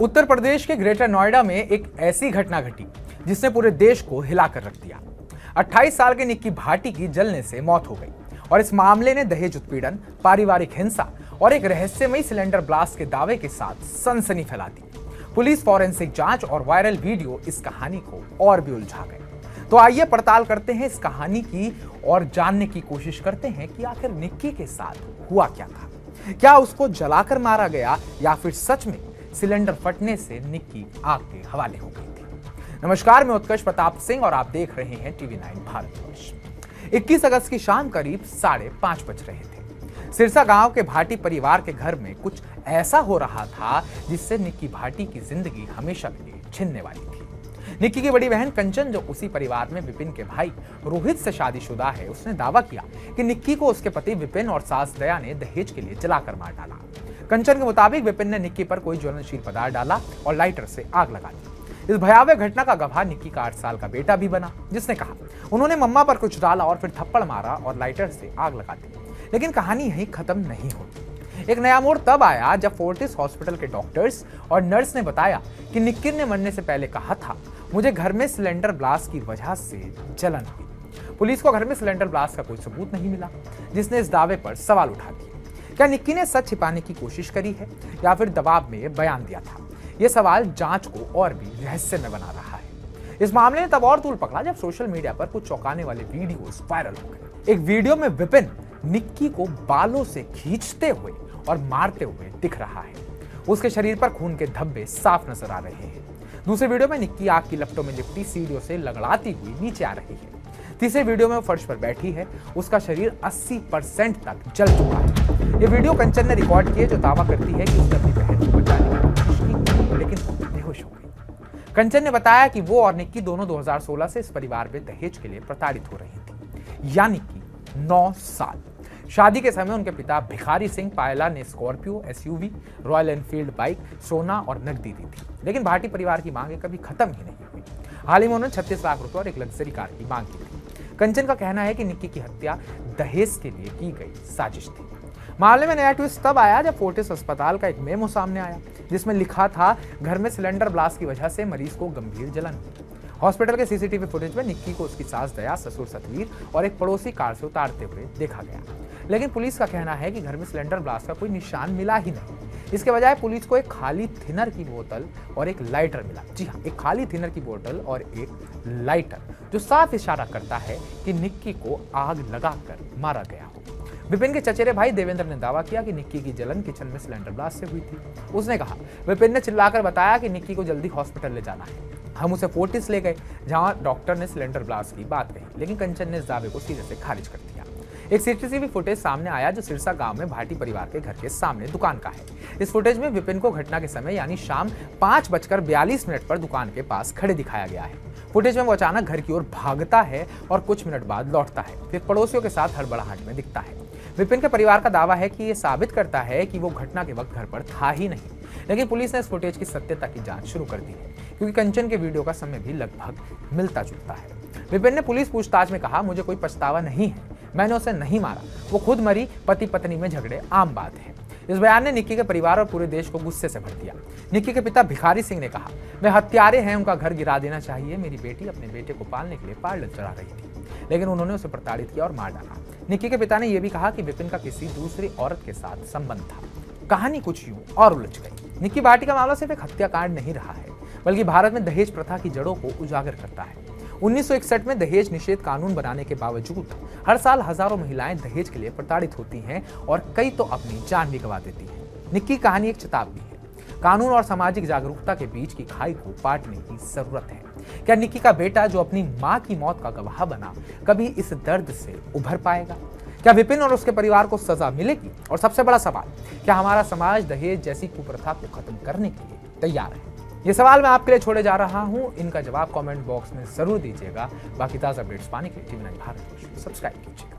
उत्तर प्रदेश के ग्रेटर नोएडा में एक ऐसी घटना घटी जिसने पूरे देश को हिलाकर रख दिया। 28 साल के निक्की भाटी की जलने से मौत हो गई और इस मामले ने दहेज उत्पीड़न, पारिवारिक हिंसा और एक रहस्यमयी सिलेंडर ब्लास्ट के दावे के साथ सनसनी फैला दी। पुलिस, फॉरेंसिक जांच और वायरल वीडियो इस कहानी को और भी उलझा गए। तो आइए पड़ताल करते हैं इस कहानी की और जानने की कोशिश करते हैं कि आखिर निक्की के साथ हुआ क्या था। क्या उसको जलाकर मारा गया या फिर सच में सिलेंडर फटने से निक्की आग के हवाले हो गई थी। नमस्कार, मैं उत्कर्ष प्रताप सिंह और आप देख रहे हैं TV9 भारतवर्ष। 21 अगस्त की शाम करीब 5:30 बज रहे थे। सिरसा गांव के भाटी परिवार के घर में कुछ ऐसा हो रहा था जिससे निक्की भाटी की जिंदगी हमेशा के लिए छिनने वाली थी। निक्की की बड़ी बहन कंचन, जो उसी परिवार में विपिन के भाई रोहित से शादीशुदा है, उसने दावा किया कि निक्की को उसके पति विपिन और सास दया ने दहेज के लिए जलाकर मार डाला। कंचन के मुताबिक विपिन ने निक्की पर कोई ज्वलनशील पदार्थ डाला और लाइटर से आग लगा दी। इस भयावह घटना का गवाह निक्की का 8 साल का बेटा भी बना, जिसने कहा उन्होंने मम्मा पर कुछ डाला और फिर थप्पड़ मारा और लाइटर से आग लगा दी। लेकिन कहानी यहीं खत्म नहीं होती। एक नया मोड़ तब आया जब फोर्टिस हॉस्पिटल के डॉक्टर्स और नर्स ने बताया कि निक्की ने मरने से पहले कहा था, मुझे घर में सिलेंडर ब्लास्ट की वजह से जलन हुई। पुलिस को घर में सिलेंडर ब्लास्ट का कोई सबूत नहीं मिला, जिसने इस दावे पर सवाल उठा दिए। क्या निक्की ने सच छिपाने की कोशिश करी है या फिर दबाव में बयान दिया था? यह सवाल जांच को और भी रहस्य में बना रहा है। इस मामले ने तब और तूल पकड़ा जब सोशल मीडिया पर कुछ चौंकाने वाले वीडियोस वायरल हो गए। एक वीडियो में विपिन निक्की को बालों से खींचते हुए और मारते हुए दिख रहा है। उसके शरीर पर खून के धब्बे साफ नजर आ रहे हैं। दूसरे वीडियो में निक्की आग की लपटों में लिपटी सीढ़ियों से लगड़ाती हुई नीचे आ रही है। तीसरे वीडियो में वो फर्श पर बैठी है। उसका शरीर 80% तक जल चुका है। ये वीडियो कंचन ने रिकॉर्ड किए, जो दावा करती है कि उसने अपनी बहन को बचाने की कोशिश की, लेकिन वो बेहोश हो गई। कंचन ने बताया कि वो और निक्की दोनों 2016 से इस परिवार में दहेज के लिए प्रताड़ित हो रही थी, यानी कि 9 साल। शादी के समय उनके पिता भिखारी सिंह पायला ने Scorpio, SUV, royal Enfield bike, सोना और नकदी दी थी, लेकिन भाटी परिवार की मांगे कभी खत्म ही नहीं हुई। हाल ही में उन्होंने 36 लाख रुपए और एक लग्जरी कार की मांग की थी। कंचन का कहना है कि निक्की की हत्या दहेज के लिए की गई साजिश थी। मामले में नया ट्विस्ट तब आया जब फोर्टिस अस्पताल का एक मेमो सामने आया, जिसमें लिखा था, घर में सिलेंडर ब्लास्ट की वजह से मरीज को गंभीर जलन हुई। हॉस्पिटल के CCTV फुटेज में निक्की को उसकी सास दया, ससुर सतवीर और एक पड़ोसी कार से उतारते हुए देखा गया। लेकिन पुलिस का कहना है कि घर में सिलेंडर ब्लास्ट का कोई निशान मिला ही नहीं। इसके बजाय पुलिस को एक खाली थिनर की बोतल और एक लाइटर मिला। जी हाँ, एक खाली थिनर की बोतल और एक लाइटर, जो साफ इशारा करता है कि निक्की को आग लगाकर मारा गया हो। विपिन के चचेरे भाई देवेंद्र ने दावा किया कि निक्की की जलन किचन में सिलेंडर ब्लास्ट से हुई थी। उसने कहा, विपिन ने चिल्लाकर बताया कि निक्की को जल्दी हॉस्पिटल ले जाना है। हम उसे फोर्टिस ले गए, जहां डॉक्टर ने सिलेंडर ब्लास्ट की बात कही, लेकिन कंचन ने इस दावे को सीधे से खारिज कर दिया। एक CCTV फुटेज सामने आया जो सिरसा गांव में भाटी परिवार के घर के सामने दुकान का है। इस फुटेज में विपिन को घटना के समय यानी शाम 5:42 पर दुकान के पास खड़े दिखाया गया है। फुटेज में वो अचानक घर की ओर भागता है और कुछ मिनट बाद लौटता है, फिर पड़ोसियों के साथ हड़बड़ाहट में दिखता है। विपिन के परिवार का दावा है कि ये साबित करता है कि वो घटना के वक्त घर पर था ही नहीं, लेकिन पुलिस ने इस फुटेज की सत्यता की जांच शुरू कर दी है, क्योंकि कंचन के वीडियो का समय भी लगभग मिलता जुलता है। विपिन ने पुलिस पूछताछ में कहा, मुझे कोई पछतावा नहीं है, मैंने उसे नहीं मारा, वो खुद मरी, पति पत्नी में झगड़े आम बात है। इस बयान ने निक्की के परिवार और पूरे देश को गुस्से से भर दिया। निक्की के पिता भिखारी सिंह ने कहा, वे हत्यारे हैं, उनका घर गिरा देना चाहिए। मेरी बेटी अपने बेटे को पालने के लिए पार्लर चला रही थी, लेकिन उन्होंने उसे प्रताड़ित किया और मार डाला। निक्की के पिता ने यह भी कहा कि विपिन का किसी दूसरी औरत के साथ संबंध था। कहानी कुछ यूं और उलझ गई। निक्की भाटी का मामला सिर्फ एक हत्याकांड नहीं रहा है, बल्कि भारत में दहेज प्रथा की जड़ों को उजागर करता है। 1961 में दहेज निषेध कानून बनाने के बावजूद हर साल हजारों महिलाएं दहेज के लिए प्रताड़ित होती हैं और कई तो अपनी जान भी गंवा देती हैं। निक्की कहानी एक चेतावनी है। कानून और सामाजिक जागरूकता के बीच की खाई को पाटने की जरूरत है। क्या निक्की का बेटा, जो अपनी मां की मौत का गवाह बना, कभी इस दर्द से उभर पाएगा? क्या विपिन और उसके परिवार को सजा मिलेगी? और सबसे बड़ा सवाल, क्या हमारा समाज दहेज जैसी कुप्रथा को खत्म करने के लिए तैयार है? ये सवाल मैं आपके लिए छोड़े जा रहा हूं। इनका जवाब कमेंट बॉक्स में जरूर दीजिएगा। बाकी ताज़ा अपडेट्स पाने के लिए TV9 भारत सब्सक्राइब कीजिएगा।